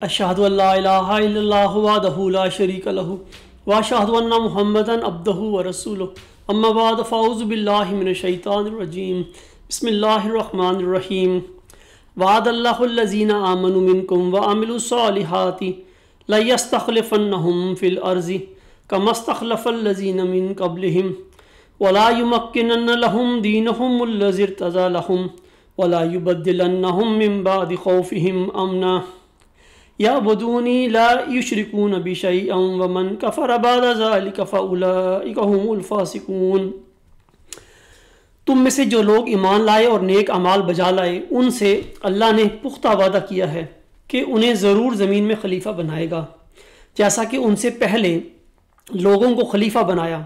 اشہد ان لا الہ الا اللہ وحدہ لا شریک لہ واشہد ان محمدًا عبدہ ورسولہ اما بعد فاعوذ باللہ من الشیطان الرجیم بسم اللہ الرحمن الرحیم وعد اللہ الذین آمنوا منکم وعملوا الصالحات لیستخلفنہم فی الارض کما استخلف الذین من قبلہم ولا یمکنن لہم دینہم الذی ارتضی لہم ولا یبدلنہم من بعد خوفہم امنا یعبدونی لا یشرکون بی شیئا ومن کفر بعد ذلک فاولئک هم الفاسقون۔ تم میں سے جو لوگ ایمان لائے اور نیک اعمال بجا لائے ان سے اللہ نے پختہ وعدہ کیا ہے کہ انہیں ضرور زمین میں خلیفہ بنائے گا، جیسا کہ ان سے پہلے لوگوں کو خلیفہ بنایا،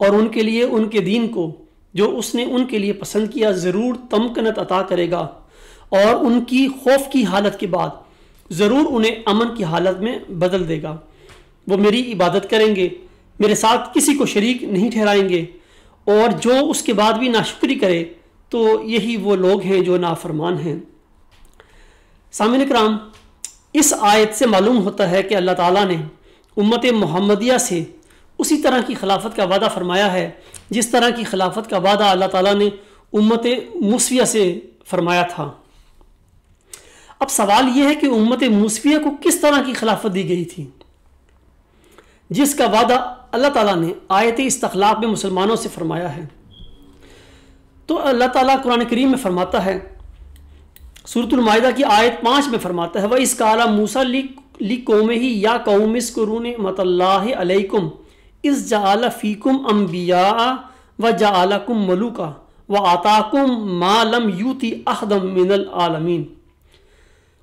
اور ان کے لیے ان کے دین کو جو اس نے ان کے لیے پسند کیا ضرور تمکنت عطا کرے گا، اور ان کی خوف کی حالت کے بعد ضرور انہیں امن کی حالت میں بدل دے گا۔ وہ میری عبادت کریں گے، میرے ساتھ کسی کو شریک نہیں ٹھہرائیں گے، اور جو اس کے بعد بھی ناشکری کرے تو یہی وہ لوگ ہیں جو نافرمان ہیں۔ سامعین کرام، اس آیت سے معلوم ہوتا ہے کہ اللہ تعالیٰ نے امت محمدیہ سے اسی طرح کی خلافت کا وعدہ فرمایا ہے جس طرح کی خلافت کا وعدہ اللہ تعالیٰ نے امت موسویہ سے فرمایا تھا۔ اب سوال یہ ہے کہ امت موسویہ کو کس طرح کی خلافت دی گئی تھی جس کا وعدہ اللہ تعالیٰ نے آیت استخلاف میں مسلمانوں سے فرمایا ہے؟ تو اللہ تعالیٰ قرآن کریم میں فرماتا ہے، سورۃ المائدہ کی آیت 5 میں فرماتا ہے وَإِذْ قَالَ مُوسَىٰ لِقَوْمِهِ يَا قَوْمِ اذْكُرُوا نِعْمَتَ اللَّهِ عَلَيْكُمْ إِذْ جَعَلَ فِيكُمْ أَنْبِيَاءَ وَجَعَلَكُمْ مُلُوكًا وَآتَاكُمْ مَا لَمْ يُؤْتِ أَحَدًا مِنَ الْعَالَمِينَ۔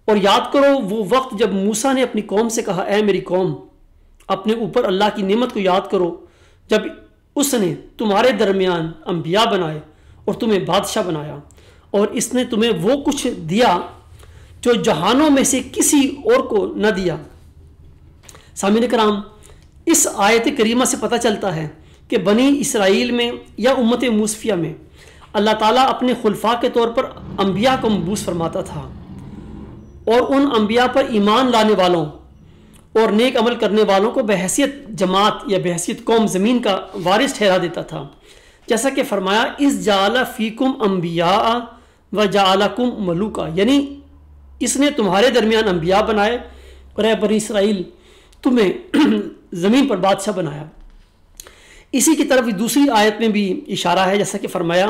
اور یاد کرو وہ وقت جب موسیٰ نے اپنی قوم سے کہا، اے میری قوم، اپنے اوپر اللہ کی نعمت کو یاد کرو جب اس نے تمہارے درمیان انبیاء بنائے اور تمہیں بادشاہ بنایا، اور اس نے تمہیں وہ کچھ دیا جو جہانوں میں سے کسی اور کو نہ دیا۔ سامعین کرام، اس آیت کریمہ سے پتہ چلتا ہے کہ بنی اسرائیل میں یا امت موسویہ میں اللہ تعالیٰ اپنے خلفاء کے طور پر انبیاء کو مبعوث فرماتا تھا، اور ان انبیاء پر ایمان لانے والوں اور نیک عمل کرنے والوں کو بحیثیت جماعت یا بحیثیت قوم زمین کا وارث ٹھہرا دیتا تھا، جیسا کہ فرمایا اِذْ جَعَلَ فِيكُمْ أَنْبِيَاءَ وَجَعَلَكُمْ مُلُوكًا، یعنی اس نے تمہارے درمیان انبیاء بنائے اور اے بنی اسرائیل تمہیں زمین پر بادشاہ بنایا۔ اسی کی طرف دوسری آیت میں بھی اشارہ ہے، جیسا کہ فرمایا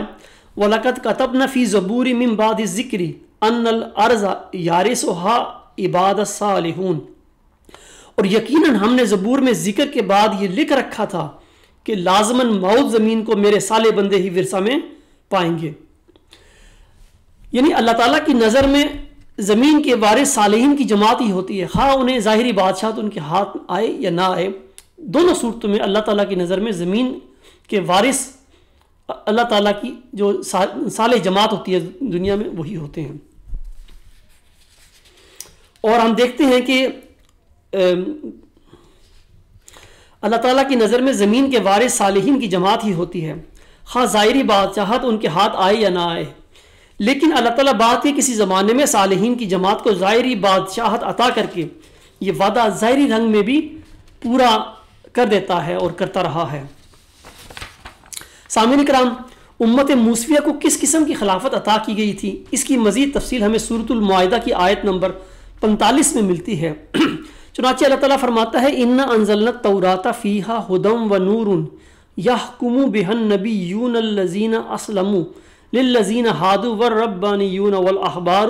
وَلَقَدْ كَتَبْنَا فِي زَبُورِ مِن بَعْدِ الذِّكْرِ ان الارض یارثها عباد الصالحون، اور یقیناً ہم نے زبور میں ذکر کے بعد یہ لکھ رکھا تھا کہ لازماً موت زمین کو میرے صالح بندے ہی ورثہ میں پائیں گے۔ یعنی اللہ تعالیٰ کی نظر میں زمین کے وارث صالحین کی جماعت ہی ہوتی ہے، خواہ انہیں ظاہری بادشاہت ان کے ہاتھ آئے یا نہ آئے، دونوں صورتوں میں اللہ تعالیٰ کی نظر میں زمین کے وارث اللہ تعالیٰ کی جو صالح جماعت ہوتی ہے دنیا میں وہی ہوتے ہیں۔ اور ہم دیکھتے ہیں کہ اللہ تعالیٰ کی نظر میں زمین کے وارث صالحین کی جماعت ہی ہوتی ہے، خواہ ظاہری بادشاہت ان کے ہاتھ آئے یا نہ آئے، لیکن اللہ تعالیٰ بات کے کسی زمانے میں صالحین کی جماعت کو ظاہری بادشاہت عطا کر کے یہ وعدہ ظاہری رنگ میں بھی پورا کر دیتا ہے اور کرتا رہا ہے۔ سامعین کرام، امت موسویہ کو کس قسم کی خلافت عطا کی گئی تھی اس کی مزید تفصیل ہمیں سورۃ المائدہ کی آیت نمبر 45 میں ملتی ہے۔ چنانچہ اللہ تعالیٰ فرماتا ہے اِنَّا أَنزَلْنَا التَّوْرَاةَ فِيهَا هُدًى وَنُورٌ يَحْكُمُ بِهَا النَّبِيُّونَ الَّذِينَ أَسْلَمُوا لِلَّذِينَ هَادُوا وَالرَّبَّانِيُّونَ وَالْأَحْبَارُ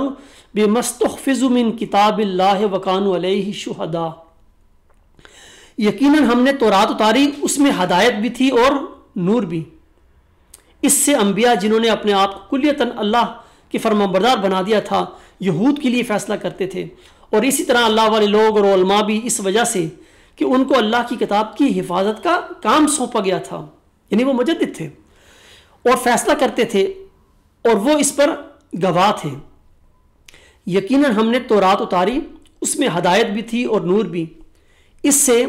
بِمَا اسْتُحْفِظُوا مِنْ كِتَابِ اللَّهِ وَكَانُوا عَلَيْهِ شُهَدَاءَ، یقیناً ہم نے تورات اتاری، اس میں ہدایت بھی تھی اور نور بھی۔ اس سے انبیاء جنہوں نے اپنے آپ کو کلیتاً اللہ کے فرمانبردار بنا دیا تھا یہود کے لیے فیصلہ کرتے تھے، اور اسی طرح اللہ والے لوگ اور علماء بھی اس وجہ سے کہ ان کو اللہ کی کتاب کی حفاظت کا کام سونپا گیا تھا، یعنی وہ مجدد تھے اور فیصلہ کرتے تھے اور وہ اس پر گواہ تھے۔ یقیناً ہم نے تورات اتاری، اس میں ہدایت بھی تھی اور نور بھی۔ اس سے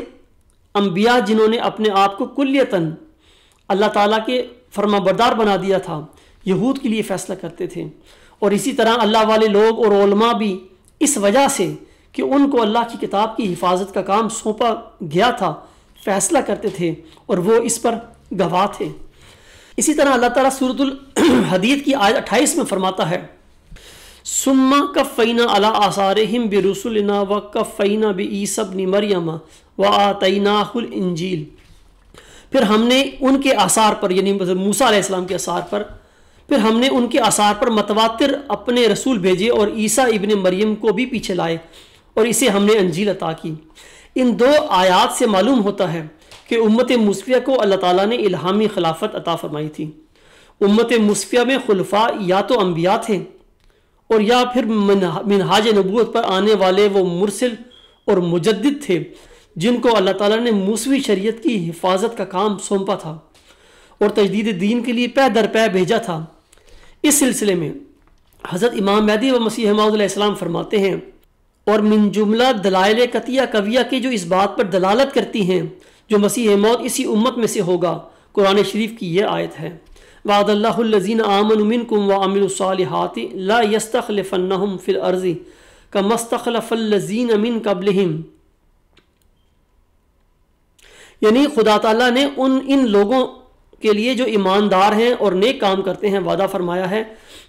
انبیاء جنہوں نے اپنے آپ کو کلیتاً اللہ تعالیٰ کے فرما بردار بنا دیا تھا یہود کے لیے فیصلہ کرتے تھے، اور اسی طرح اللہ والے لوگ اور علماء بھی اس وجہ سے کہ ان کو اللہ کی کتاب کی حفاظت کا کام سونپا گیا تھا، فیصلہ کرتے تھے اور وہ اس پر گواہ تھے۔ اسی طرح اللہ تعالیٰ سورۃ الحدید کی آیت 28 میں فرماتا ہے ثم کفینا علی آثارہم برسلنا وکفینا بعیسی ابن مریم وآتیناہ الانجیل، پھر ہم نے ان کے آثار پر یعنی موسیٰ علیہ السلام کے آثار پر پھر ہم نے ان کے آثار پر متواتر اپنے رسول بھیجے اور عیسیٰ ابن مریم کو بھی پیچھے لائے اور اسے ہم نے انجیل عطا کی۔ ان دو آیات سے معلوم ہوتا ہے کہ امت مصفیہ کو اللہ تعالیٰ نے الہامی خلافت عطا فرمائی تھی۔ امت مصفیہ میں خلفاء یا تو انبیاء تھے اور یا پھر منہاج نبوت پر آنے والے وہ مرسل اور مجدد تھے جن کو اللہ تعالیٰ نے موسوی شریعت کی حفاظت کا کام سونپا تھا اور تجدید دین کے لیے پے در پے بھیجا تھا۔ اس سلسلے میں حضرت امام مہدی و مسیح موعود علیہ السلام فرماتے ہیں اور من جملہ دلائل قطعیہ قویہ کی جو اس بات پر دلالت کرتی ہیں جو مسیح موعود اسی امت میں سے ہوگا، قرآن شریف کی یہ آیت ہے وعد اللہ الذین آمنوا منکم وعملوا الصالحات لا یستخلفنہم فی الارض کما استخلف الذین من قبلہم، یعنی خدا تعالیٰ نے ان لوگوں کے لیے جو ایماندار ہیں اور نیک کام کرتے ہیں وعدہ فرمایا ہے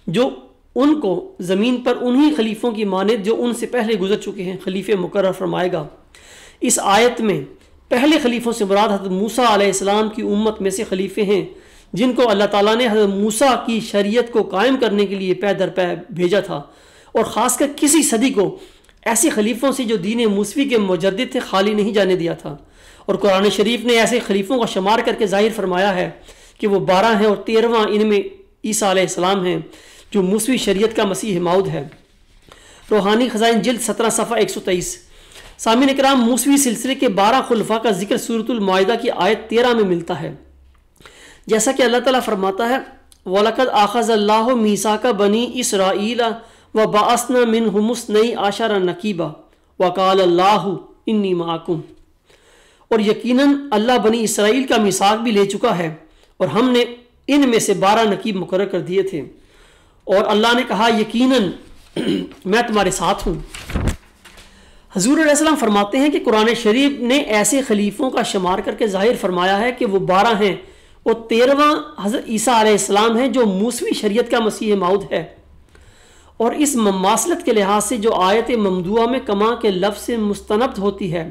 جو ان کو زمین پر انہی خلیفوں کی مانند جو ان سے پہلے گزر چکے ہیں خلیفے مقرر فرمائے گا۔ اس آیت میں پہلے خلیفوں سے مراد حضرت موسیٰ علیہ السلام کی امت میں سے خلیفے ہیں جن کو اللہ تعالیٰ نے حضرت موسیٰ کی شریعت کو قائم کرنے کے لیے پے در پے بھیجا تھا، اور خاص کر کسی صدی کو ایسے خلیفوں سے جو دین موسوی کے مجدد تھے خالی نہیں جانے دیا تھا۔ اور قرآن شریف نے ایسے خلیفوں کا شمار کر کے ظاہر فرمایا ہے کہ وہ 12 ہیں اور 13واں ان میں عیسیٰ علیہ السلام ہیں جو موسوی شریعت کا مسیح موعود ہے۔ روحانی خزائن جلد 17 صفحہ 123۔ سامعین اکرام، موسوی سلسلے کے 12 خلفاء کا ذکر سورۃ المائدہ کی آیت 13 میں ملتا ہے، جیسا کہ اللہ تعالیٰ فرماتا ہے وَلَقَدْ أَخَذَ اللَّهُ مِيثَاقَ بَنِي إِسْرَائِيلَ وَبَعَثْنَا مِنْهُمُ اثْنَيْ عَشَرَ نَقِيبًا وَقَالَ اللَّهُ إِنِّي مَعَكُمْ، اور یقیناً اللہ بنی اسرائیل کا میثاق بھی لے چکا ہے اور ہم نے ان میں سے 12 نقیب مقرر کر دیے تھے، اور اللہ نے کہا یقیناً میں تمہارے ساتھ ہوں۔ حضور علیہ السلام فرماتے ہیں کہ قرآن شریف نے ایسے خلیفوں کا شمار کر کے ظاہر فرمایا ہے کہ وہ 12 ہیں اور 13واں حضرت عیسیٰ علیہ السلام ہیں جو موسوی شریعت کا مسیح موعود ہے۔ اور اس مماثلت کے لحاظ سے جو آیت ممدوعہ میں کما کے لفظ سے مستند ہوتی ہے،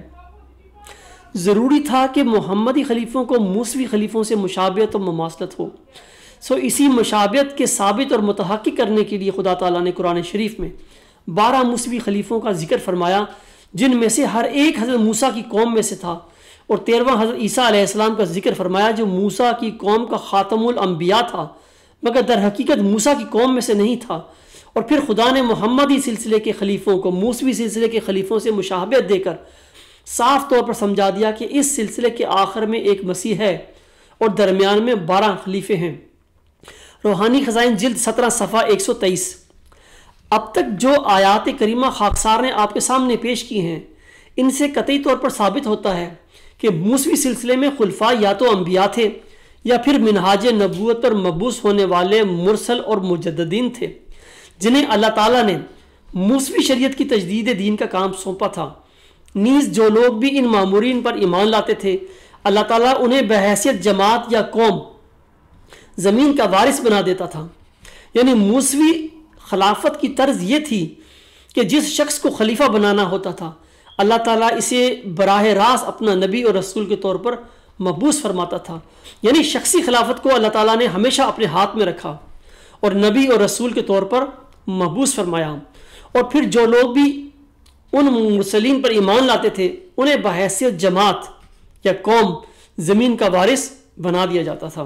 ضروری تھا کہ محمدی خلیفوں کو موسوی خلیفوں سے مشابہت و مماثلت ہو۔ اسی مشابہت کے ثابت اور متحقق کرنے کے لیے خدا تعالیٰ نے قرآن شریف میں 12 موسوی خلیفوں کا ذکر فرمایا جن میں سے ہر ایک حضرت موسیٰ کی قوم میں سے تھا، اور 13واں حضرت عیسیٰ علیہ السلام کا ذکر فرمایا جو موسیٰ کی قوم کا خاتم الانبیاء تھا مگر در حقیقت موسیٰ کی قوم میں سے نہیں تھا۔ اور پھر خدا نے محمدی سلسلے کے خلیفوں کو موسوی سلسلے کے خلیفوں سے مشابہت دے کر صاف طور پر سمجھا دیا کہ اس سلسلے کے آخر میں ایک مسیح ہے اور درمیان میں 12 خلیفے ہیں۔ روحانی خزائن جلد 17 صفحہ 123۔ اب تک جو آیات کریمہ خاکسار نے آپ کے سامنے پیش کی ہیں ان سے قطعی طور پر ثابت ہوتا ہے کہ موسوی سلسلے میں خلفاء یا تو انبیاء تھے یا پھر منہاج نبوت پر مبعوث ہونے والے مرسل اور مجددین تھے جنہیں اللہ تعالیٰ نے موسوی شریعت کی تجدید دین کا کام سونپا تھا۔ نیز جو لوگ بھی ان مامورین پر ایمان لاتے تھے اللہ تعالیٰ انہیں بحیثیت جماعت یا قوم زمین کا وارث بنا دیتا تھا۔ یعنی موسوی خلافت کی طرز یہ تھی کہ جس شخص کو خلیفہ بنانا ہوتا تھا اللہ تعالیٰ اسے براہ راست اپنا نبی اور رسول کے طور پر مبعوث فرماتا تھا، یعنی شخصی خلافت کو اللہ تعالیٰ نے ہمیشہ اپنے ہاتھ میں رکھا اور نبی اور رسول کے طور پر مبعوث فرمایا، اور پھر جو لوگ بھی ان مرسلین پر ایمان لاتے تھے انہیں بحیثیت جماعت یا قوم زمین کا وارث بنا دیا جاتا تھا۔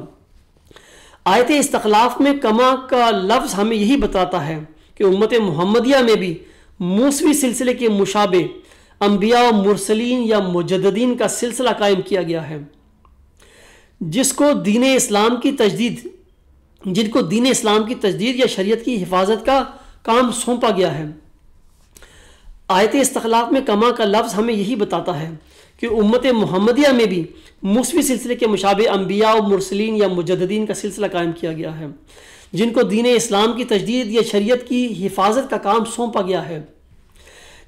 آیت استخلاف میں کما کا لفظ ہمیں یہی بتاتا ہے کہ امت محمدیہ میں بھی موسوی سلسلے کے مشابہ انبیاء و مرسلین یا مجددین کا سلسلہ قائم کیا گیا ہے جن کو دین اسلام کی تجدید یا شریعت کی حفاظت کا کام سونپا گیا ہے۔ آیت استخلاف میں کما کا لفظ ہمیں یہی بتاتا ہے کہ امت محمدیہ میں بھی موسوی سلسلے کے مشابہ انبیاء و مرسلین یا مجددین کا سلسلہ قائم کیا گیا ہے جن کو دین اسلام کی تجدید یا شریعت کی حفاظت کا کام سونپا گیا ہے۔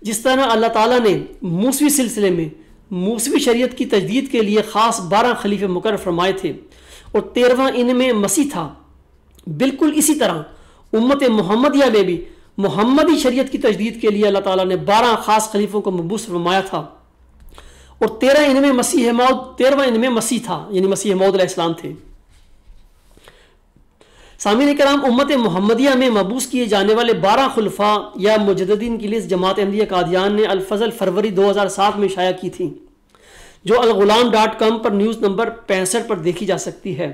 جس طرح اللہ تعالیٰ نے موسوی سلسلے میں موسوی شریعت کی تجدید کے لیے خاص 12 خلیفے مقرر فرمائے تھے اور 13واں ان میں مسیح تھا، بالکل اسی طرح امت محمدیہ میں بھی محمدی شریعت کی تجدید کے لیے اللہ تعالیٰ نے 12 خاص خلیفوں کو مبعوث فرمایا تھا اور 13 ان میں مسیح موعود 13واں ان میں مسیح تھا، یعنی مسیح موعود علیہ السلام تھے۔ سامعین کرام، امت محمدیہ میں مبعوث کیے جانے والے 12 خلفاء یا مجددین کی لسٹ جماعت احمدیہ قادیان نے الفضل فروری 2007 میں شائع کی تھی، جو الغلام.com پر نیوز نمبر 65 پر دیکھی جا سکتی ہے۔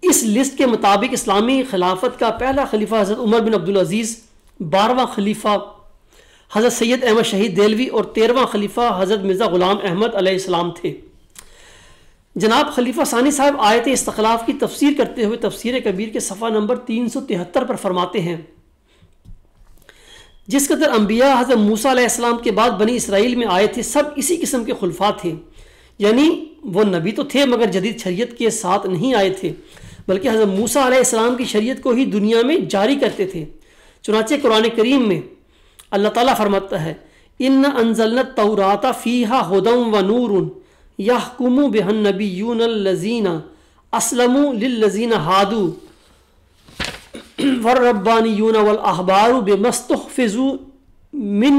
اس لسٹ کے مطابق اسلامی خلافت کا پہلا خلیفہ حضرت عمر بن عبدالعزیز، 12واں خلیفہ حضرت سید احمد شہید دہلوی اور 13واں خلیفہ حضرت مرزا غلام احمد علیہ السلام تھے۔ جناب خلیفہ ثانی صاحب آیت استخلاف کی تفسیر کرتے ہوئے تفسیر کبیر کے صفحہ نمبر 373 پر فرماتے ہیں، جس قدر انبیاء حضرت موسیٰ علیہ السلام کے بعد بنی اسرائیل میں آئے تھے سب اسی قسم کے خلفاء تھے، یعنی وہ نبی تو تھے مگر جدید شریعت کے ساتھ نہیں آئے تھے، بلکہ حضرت موسیٰ علیہ السلام کی شریعت کو ہی دنیا میں جاری کرتے تھے۔ چنانچہ قرآن کریم میں اللہ تعالیٰ فرماتا ہے، اِنَّ أَنزَلْنَا التَّوْرَاةَ فِيهَا هُدًى وَنُورٌ يَحْكُمُ بِهَا النَّبِيُّونَ الَّذِينَ أَسْلَمُوا لِلَّذِينَ هَادُوا وَالرَّبَّانِيُّونَ وَالْأَحْبَارُ بِمَا اسْتُحْفِظُوا مِنْ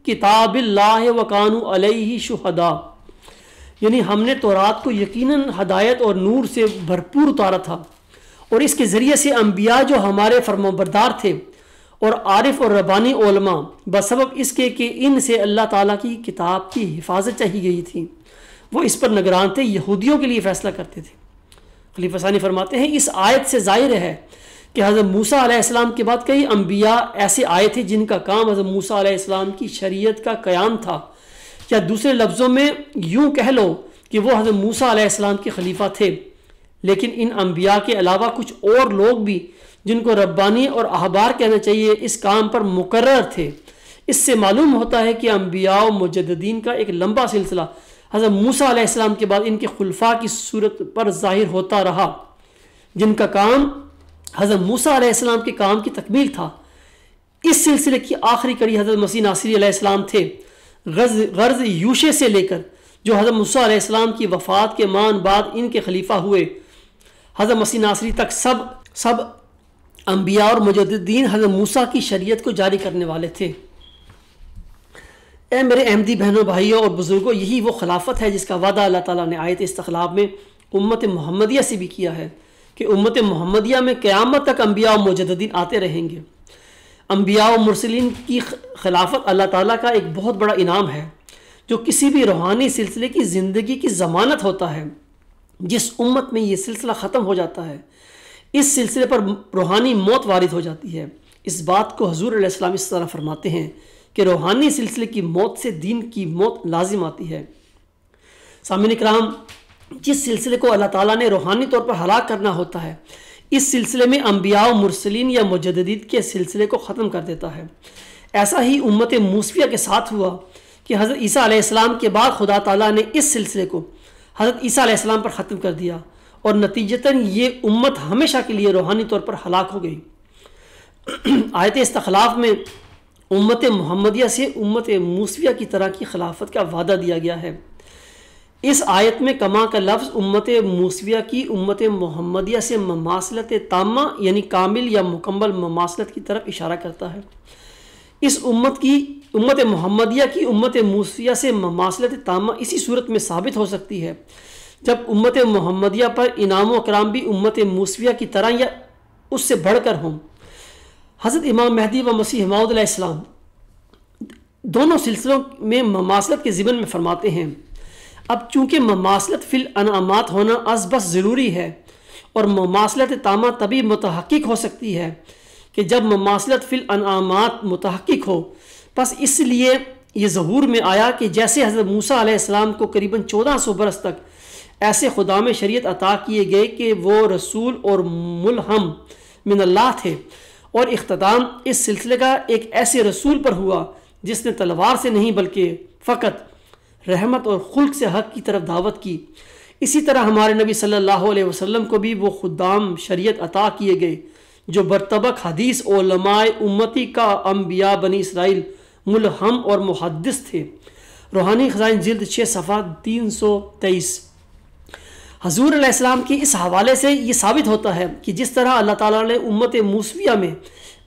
كِتَابِ اللَّهِ وَكَانُوا عَلَيْهِ شُهَدَاءَ، یعنی ہم نے تورات کو یقیناً ہدایت اور نور سے بھرپور اتارا تھا، اور اس کے ذریعے سے انبیاء جو ہمارے فرمانبردار تھے اور عارف اور ربانی علماء بسبب اس کے کہ ان سے اللہ تعالیٰ کی کتاب کی حفاظت چاہی گئی تھی، وہ اس پر نگران تھے، یہودیوں کے لیے فیصلہ کرتے تھے۔ خلیفہ ثانی فرماتے ہیں، اس آیت سے ظاہر ہے کہ حضرت موسیٰ علیہ السلام کے بعد کئی انبیاء ایسے آئے تھے جن کا کام حضرت موسیٰ علیہ السلام کی شریعت کا قیام تھا، یا دوسرے لفظوں میں یوں کہہ لو کہ وہ حضرت موسیٰ علیہ السلام کے خلیفہ تھے۔ لیکن ان انبیاء کے علاوہ کچھ اور لوگ بھی جن کو ربانی اور احبار کہنا چاہیے اس کام پر مقرر تھے۔ اس سے معلوم ہوتا ہے کہ انبیاء و مجددین کا ایک لمبا سلسلہ حضرت موسیٰ علیہ السلام کے بعد ان کے خلفاء کی صورت پر ظاہر ہوتا رہا، جن کا کام حضرت موسیٰ علیہ السلام کے کام کی تکمیل تھا۔ اس سلسلے کی آخری کڑی حضرت مسیح ناصری علیہ السلام تھے، غرض یوشع سے لے کر جو حضرت موسیٰ علیہ السلام کی وفات کے مان بعد ان کے خلیفہ ہوئے حضرت مسیح ناصری تک سب انبیاء اور مجددین حضرت موسیٰ کی شریعت کو جاری کرنے والے تھے۔ اے میرے احمدی بہنوں، بھائیوں اور بزرگوں، یہی وہ خلافت ہے جس کا وعدہ اللہ تعالیٰ نے آیت استخلاف میں امت محمدیہ سے بھی کیا ہے کہ امت محمدیہ میں قیامت تک انبیاء و مجددین آتے رہیں گے۔ انبیاء و مرسلین کی خلافت اللہ تعالیٰ کا ایک بہت بڑا انعام ہے جو کسی بھی روحانی سلسلے کی زندگی کی ضمانت ہوتا ہے۔ جس امت میں یہ سلسلہ ختم ہو جاتا ہے اس سلسلے پر روحانی موت وارد ہو جاتی ہے۔ اس بات کو حضور علیہ السلام اس طرح فرماتے ہیں کہ روحانی سلسلے کی موت سے دین کی موت لازم آتی ہے۔ سامعین کرام، جس سلسلے کو اللہ تعالیٰ نے روحانی طور پر ہلاک کرنا ہوتا ہے اس سلسلے میں انبیاء و مرسلین یا مجددین کے سلسلے کو ختم کر دیتا ہے۔ ایسا ہی امت موسویہ کے ساتھ ہوا کہ حضرت عیسیٰ علیہ السلام کے بعد خدا تعالیٰ نے اس سلسلے کو حضرت عیسیٰ علیہ السلام پر ختم کر دیا اور نتیجتاً یہ امت ہمیشہ کے لیے روحانی طور پر ہلاک ہو گئی۔ آیت استخلاف میں امت محمدیہ سے امت موسویہ کی طرح کی خلافت کا وعدہ دیا گیا ہے۔ اس آیت میں کما کا لفظ امت موسویہ کی امت محمدیہ سے مماثلت تامہ یعنی کامل یا مکمل مماثلت کی طرف اشارہ کرتا ہے۔ اس امت محمدیہ کی امت موسویہ سے مماثلت تامہ اسی صورت میں ثابت ہو سکتی ہے جب امت محمدیہ پر انعام و اکرام بھی امت موسویہ کی طرح یا اس سے بڑھ کر ہوں۔ حضرت امام مہدی و مسیح موعود علیہ السلام دونوں سلسلوں میں مماثلت کے ضمن میں فرماتے ہیں۔ اب چونکہ مماثلت فی الانعامات ہونا از بس ضروری ہے اور مماثلت تامہ تبھی متحقق ہو سکتی ہے کہ جب مماثلت فی الانعامات متحقق ہو، پس اس لیے یہ ظہور میں آیا کہ جیسے حضرت موسیٰ علیہ السلام کو قریباً 1400 برس تک ایسے خدا میں شریعت عطا کیے گئے کہ وہ رسول اور ملہم من اللہ تھے، اور اختتام اس سلسلے کا ایک ایسے رسول پر ہوا جس نے تلوار سے نہیں بلکہ فقط رحمت اور خلق سے حق کی طرف دعوت کی۔ اسی طرح ہمارے نبی صلی اللہ علیہ وسلم کو بھی وہ خدام شریعت عطا کیے گئے جو برطبق حدیث علماء امتی کا انبیاء بنی اسرائیل ملہم اور محدث تھے۔ روحانی خزائن جلد 6 صفحہ 323۔ حضور علیہ السلام کی اس حوالے سے یہ ثابت ہوتا ہے کہ جس طرح اللہ تعالیٰ نے امت موسویہ میں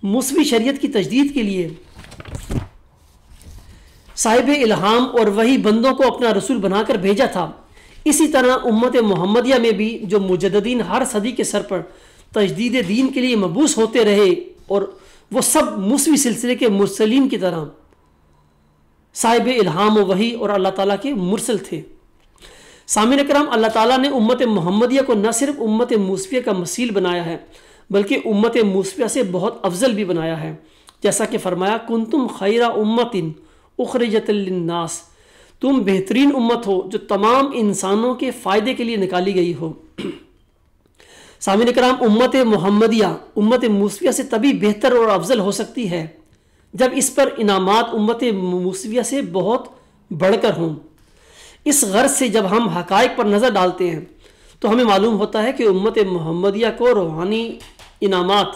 موسوی شریعت کی تجدید کے لیے صاحب الہام اور وہی بندوں کو اپنا رسول بنا کر بھیجا تھا، اسی طرح امت محمدیہ میں بھی جو مجددین ہر صدی کے سر پر تجدید دین کے لیے مبعوث ہوتے رہے اور وہ سب موسوی سلسلے کے مرسلین کی طرح صاحب الہام و وحی اور اللہ تعالیٰ کے مرسل تھے۔ سامعین کرام، اللہ تعالیٰ نے امت محمدیہ کو نہ صرف امت موسویہ کا مثیل بنایا ہے بلکہ امت موسویہ سے بہت افضل بھی بنایا ہے، جیسا کہ فرمایا کنتم خیر امت اخرجت للناس، تم بہترین امت ہو جو تمام انسانوں کے فائدے کے لیے نکالی گئی ہو۔ سامعین کرام، امت محمدیہ امت موسویہ سے تبھی بہتر اور افضل ہو سکتی ہے جب اس پر انعامات امت موسویہ سے بہت بڑھ کر ہوں۔ اس غرض سے جب ہم حقائق پر نظر ڈالتے ہیں تو ہمیں معلوم ہوتا ہے کہ امت محمدیہ کو روحانی انعامات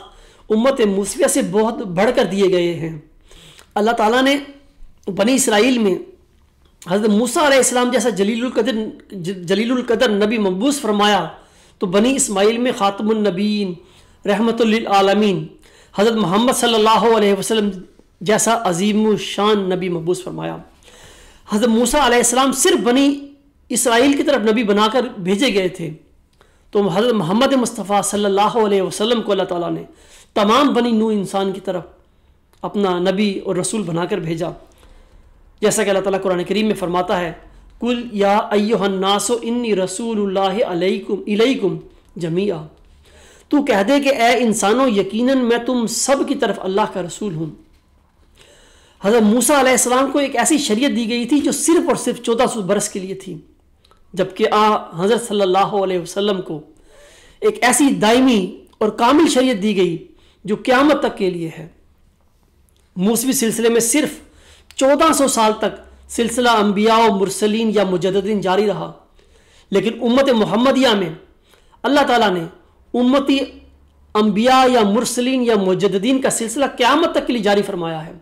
امت موسویہ سے بہت بڑھ کر دیے گئے ہیں۔ اللہ تعالیٰ نے بنی اسرائیل میں حضرت موسیٰ علیہ السلام جیسا جلیل القدر نبی مبعوث فرمایا تو بنی اسماعیل میں خاتم النبیین رحمت للعالمین حضرت محمد صلی اللہ علیہ وسلم جیسا عظیم الشان نبی مبعوث فرمایا۔ حضرت موسیٰ علیہ السلام صرف بنی اسرائیل کی طرف نبی بنا کر بھیجے گئے تھے، تو حضرت محمد مصطفیٰ صلی اللہ علیہ وسلم کو اللہ تعالیٰ نے تمام بنی نوح انسان کی طرف اپنا نبی اور رسول بنا کر بھیجا، جیسا کہ اللہ تعالیٰ قرآن کریم میں فرماتا ہے قل یا ایھا الناس انی رسول اللہ الیکم جمیعا، تو کہہ دے کہ اے انسانوں یقیناً میں تم سب کی طرف اللہ کا رسول ہوں۔ حضرت موسیٰ علیہ السلام کو ایک ایسی شریعت دی گئی تھی جو صرف اور صرف 1400 برس کے لیے تھی، جبکہ حضرت صلی اللہ علیہ وسلم کو ایک ایسی دائمی اور کامل شریعت دی گئی جو قیامت تک کے لیے ہے۔ موسوی سلسلے میں صرف 1400 سال تک سلسلہ انبیاء و مرسلین یا مجددین جاری رہا، لیکن امت محمدیہ میں اللہ تعالیٰ نے امتی انبیاء یا مرسلین یا مجددین کا سلسلہ قیامت تک کے لیے جاری فرمایا ہے،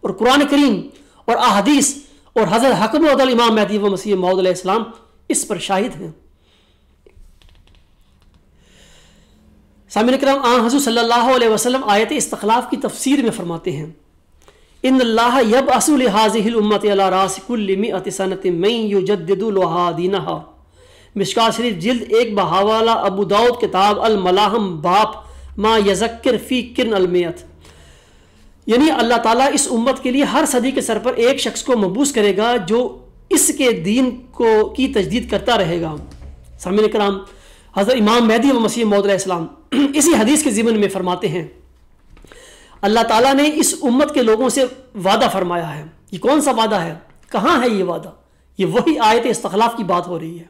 اور قرآن کریم اور احادیث اور حضرت حکم العدل امام مہدی و مسیح موعود علیہ السلام اس پر شاہد ہیں۔ سامعین کرام، حضور صلی اللہ علیہ وسلم آیت استخلاف کی تفسیر میں فرماتے ہیں ان اللہ یبعث لہذہ الامت علی راس کل 100 سنۃ من یجدد لها دینها، مشکوٰۃ شریف جلد 1 بحوالہ ابو داؤد کتاب الملاحم باب ما یذکر فی قرن المئت، یعنی اللہ تعالیٰ اس امت کے لیے ہر صدی کے سر پر ایک شخص کو مبعوث کرے گا جو اس کے دین کی تجدید کرتا رہے گا۔ سامعین کرام، حضرت امام مہدی و مسیح موعود علیہ السلام اسی حدیث کے ضمن میں فرماتے ہیں اللہ تعالیٰ نے اس امت کے لوگوں سے وعدہ فرمایا ہے۔ یہ کون سا وعدہ ہے؟ کہاں ہے یہ وعدہ؟ یہ وہی آیت استخلاف کی بات ہو رہی ہے،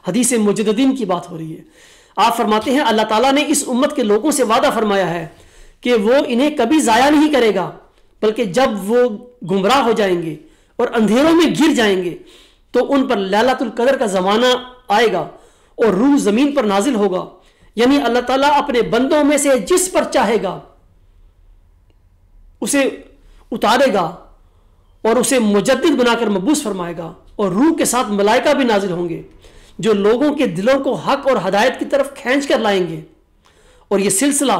حدیث مجددین کی بات ہو رہی ہے۔ آپ فرماتے ہیں اللہ تعالیٰ نے اس امت کے لوگوں سے وعدہ فرمایا ہے کہ وہ انہیں کبھی ضائع نہیں کرے گا، بلکہ جب وہ گمراہ ہو جائیں گے اور اندھیروں میں گر جائیں گے تو ان پر لیلۃ القدر کا زمانہ آئے گا اور روح زمین پر نازل ہوگا، یعنی اللہ تعالیٰ اپنے بندوں میں سے جس پر چاہے گا اسے اتارے گا اور اسے مجدد بنا کر مبعوث فرمائے گا، اور روح کے ساتھ ملائکہ بھی نازل ہوں گے جو لوگوں کے دلوں کو حق اور ہدایت کی طرف کھینچ کر لائیں گے، اور یہ سلسلہ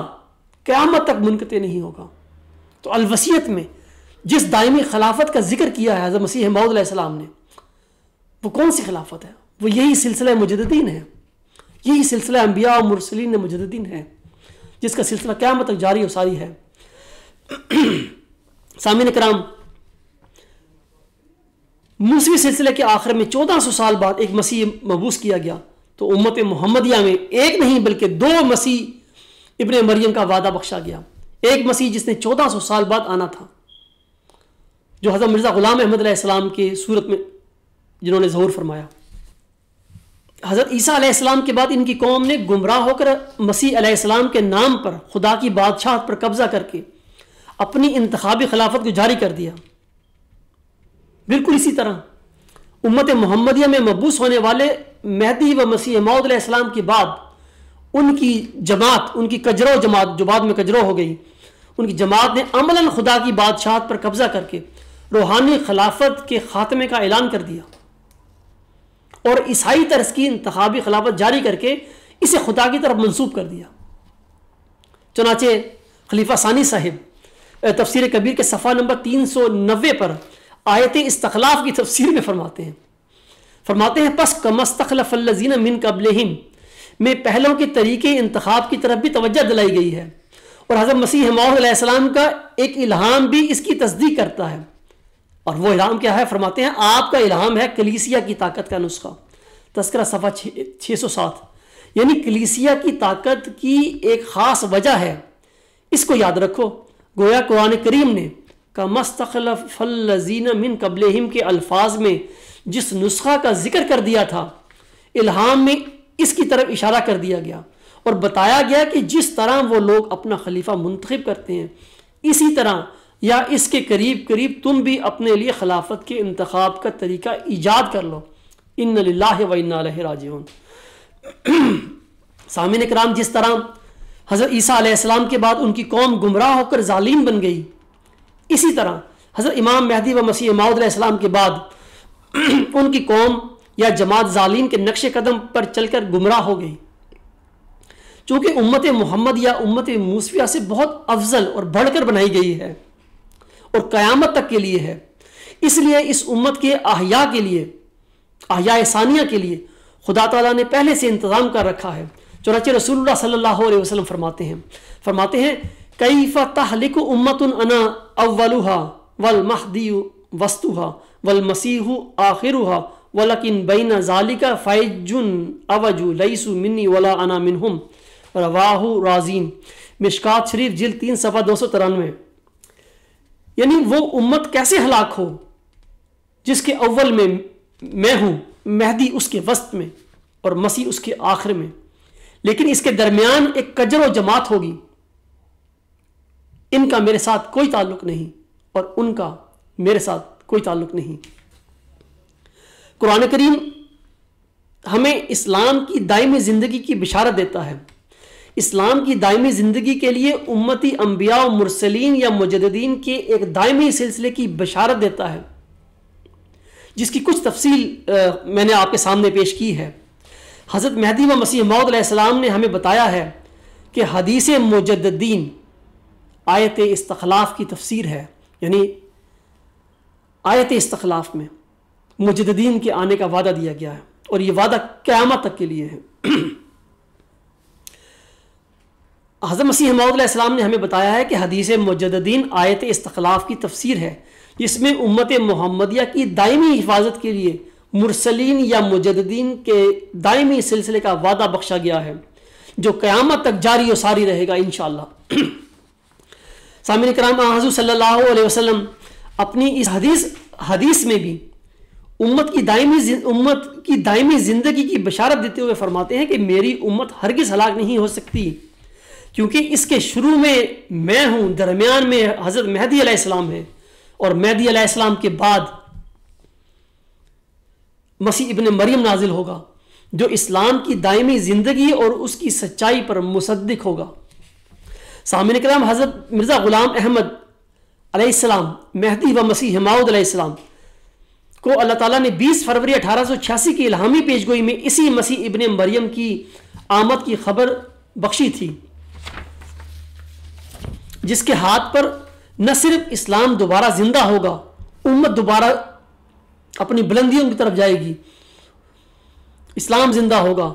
قیامت تک منقطع نہیں ہوگا۔ تو الوصیت میں جس دائمی خلافت کا ذکر کیا ہے حضرت مسیح موعود علیہ السلام نے، وہ کون سی خلافت ہے؟ وہ یہی سلسلہ مجددین ہے، یہی سلسلہ انبیاء و مرسلین مجددین ہے جس کا سلسلہ قیامت تک جاری و ساری ہے۔ سامعین کرام، موسوی سلسلے کے آخر میں 1400 سال بعد ایک مسیح مبعوث کیا گیا، تو امت محمدیہ میں ایک نہیں بلکہ 2 مسیح ابن مریم کا وعدہ بخشا گیا۔ ایک مسیح جس نے 1400 سال بعد آنا تھا، جو حضرت مرزا غلام احمد علیہ السلام کی صورت میں جنہوں نے ظہور فرمایا۔ حضرت عیسیٰ علیہ السلام کے بعد ان کی قوم نے گمراہ ہو کر مسیح علیہ السلام کے نام پر خدا کی بادشاہت پر قبضہ کر کے اپنی انتخابی خلافت کو جاری کر دیا۔ بالکل اسی طرح امت محمدیہ میں مبعوث ہونے والے مہدی و مسیح موعود علیہ السلام کے بعد ان کی جماعت، ان کی کجرو جماعت جو بعد میں کجرو ہو گئی، ان کی جماعت نے عملاً خدا کی بادشاہت پر قبضہ کر کے روحانی خلافت کے خاتمے کا اعلان کر دیا اور عیسائی طرز کی انتخابی خلافت جاری کر کے اسے خدا کی طرف منسوب کر دیا۔ چنانچہ خلیفہ ثانی صاحب تفسیر کبیر کے صفحہ نمبر 390 پر آیت استخلاف کی تفسیر میں فرماتے ہیں پس کما استخلف الذین من قبلہم میں پہلوں کے طریقے انتخاب کی طرف بھی توجہ دلائی گئی ہے، اور حضرت مسیح موعود علیہ السلام کا ایک الہام بھی اس کی تصدیق کرتا ہے۔ اور وہ الہام کیا ہے؟ فرماتے ہیں آپ کا الہام ہے کلیسیا کی طاقت کا نسخہ، تذکرہ صفحہ 607، یعنی کلیسیا کی طاقت کی ایک خاص وجہ ہے، اس کو یاد رکھو۔ گویا قرآن کریم نے کما استخلف الذین من قبلہم کے الفاظ میں جس نسخہ کا ذکر کر دیا تھا، الہام میں اس کی طرف اشارہ کر دیا گیا اور بتایا گیا کہ جس طرح وہ لوگ اپنا خلیفہ منتخب کرتے ہیں، اسی طرح یا اس کے قریب قریب تم بھی اپنے لیے خلافت کے انتخاب کا طریقہ ایجاد کر لو۔ ان للہ و انا الیہ راجعون۔ سامعین کرام، جس طرح حضرت عیسیٰ علیہ السلام کے بعد ان کی قوم گمراہ ہو کر ظالم بن گئی، اسی طرح حضرت امام مہدی و مسیح موعود علیہ السلام کے بعد ان کی قوم یا جماعت ظالم کے نقش قدم پر چل کر گمراہ ہو گئی۔ چونکہ امت محمد یا امت موسویہ سے بہت افضل اور بڑھ کر بنائی گئی ہے اور قیامت تک کے لیے ہے، اس لیے اس امت کے احیاء کے لیے، احیاء ثانیہ کے لیے خدا تعالیٰ نے پہلے سے انتظام کر رکھا ہے۔ چنانچہ رسول اللہ صلی اللہ علیہ وسلم فرماتے ہیں کیف تہلک امت انا اولھا والمہدی وسطھا والمسیح آخرھا ولکن بین ذالک فیج اوج لیس منی ولا انا منہم، رواہ رازین، مشکات شریف جلد 3 صفحہ 293۔ یعنی وہ امت کیسے ہلاک ہو جس کے اول میں میں ہوں، مہدی اس کے وسط میں اور مسیح اس کے آخر میں، لیکن اس کے درمیان ایک کجر و جماعت ہوگی، ان کا میرے ساتھ کوئی تعلق نہیں اور ان کا میرے ساتھ کوئی تعلق نہیں۔ قرآن کریم ہمیں اسلام کی دائمی زندگی کی بشارت دیتا ہے۔ اسلام کی دائمی زندگی کے لیے امتی انبیاء و مرسلین یا مجددین کے ایک دائمی سلسلے کی بشارت دیتا ہے، جس کی کچھ تفصیل میں نے آپ کے سامنے پیش کی ہے۔ حضرت مہدی و مسیح موعود علیہ السلام نے ہمیں بتایا ہے کہ حدیث مجددین آیت استخلاف کی تفسیر ہے، یعنی آیت استخلاف میں مجددین کے آنے کا وعدہ دیا گیا ہے اور یہ وعدہ قیامت تک کے لیے ہے۔ حضرت مسیح موعود علیہ السلام نے ہمیں بتایا ہے کہ حدیث مجددین آیت استخلاف کی تفسیر ہے، جس میں امت محمدیہ کی دائمی حفاظت کے لیے مرسلین یا مجددین کے دائمی سلسلے کا وعدہ بخشا گیا ہے، جو قیامت تک جاری و ساری رہے گا انشاءاللہ۔ سامعین کرام، حضور صلی اللہ علیہ وسلم اپنی اس حدیث میں بھی امت کی دائمی زندگی کی بشارت دیتے ہوئے فرماتے ہیں کہ میری امت ہرگز ہلاک نہیں ہو سکتی، کیونکہ اس کے شروع میں ہوں، درمیان میں حضرت مہدی علیہ السلام ہے، اور مہدی علیہ السلام کے بعد مسیح ابن مریم نازل ہوگا، جو اسلام کی دائمی زندگی اور اس کی سچائی پر مصدق ہوگا۔ سامعین کرام، حضرت مرزا غلام احمد علیہ السلام مہدی و مسیح موعود علیہ السلام کو اللہ تعالیٰ نے 20 فروری 1886 کی الہامی پیشگوئی میں اسی مسیح ابن مریم کی آمد کی خبر بخشی تھی، جس کے ہاتھ پر نہ صرف اسلام دوبارہ زندہ ہوگا، امت دوبارہ اپنی بلندیوں کی طرف جائے گی، اسلام زندہ ہوگا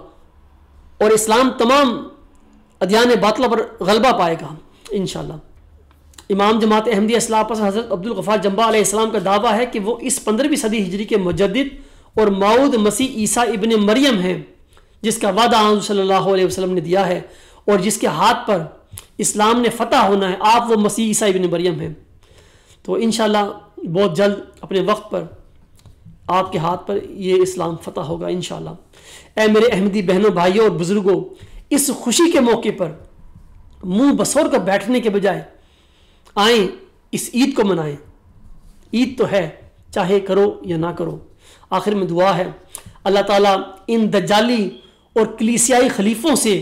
اور اسلام تمام ادیان باطلہ پر غلبہ پائے گا انشاءاللہ۔ امام جماعت احمدیہ اصلاح پسند حضرت عبدالغفار جنبہ علیہ السلام کا دعویٰ ہے کہ وہ اس 15ویں صدی ہجری کے مجدد اور موعود مسیح عیسیٰ ابن مریم ہیں، جس کا وعدہ حضور صلی اللہ علیہ وسلم نے دیا ہے اور جس کے ہاتھ پر اسلام نے فتح ہونا ہے۔ آپ وہ مسیح عیسیٰ ابن مریم ہیں، تو انشاءاللہ بہت جلد اپنے وقت پر آپ کے ہاتھ پر یہ اسلام فتح ہوگا انشاءاللہ۔ اے میرے احمدی بہنوں، بھائیوں اور بزرگوں، اس خوشی کے موقع پر منہ بسور کر بیٹھنے کے بجائے آئیں اس عید کو منائیں۔ عید تو ہے، چاہے کرو یا نہ کرو۔ آخر میں دعا ہے اللہ تعالیٰ ان دجالی اور کلیسیائی خلیفوں سے،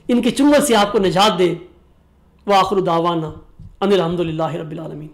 ان کے چنگل سے آپ کو نجات دے۔ وآخر دعوانا ان الحمد للہ رب العالمین.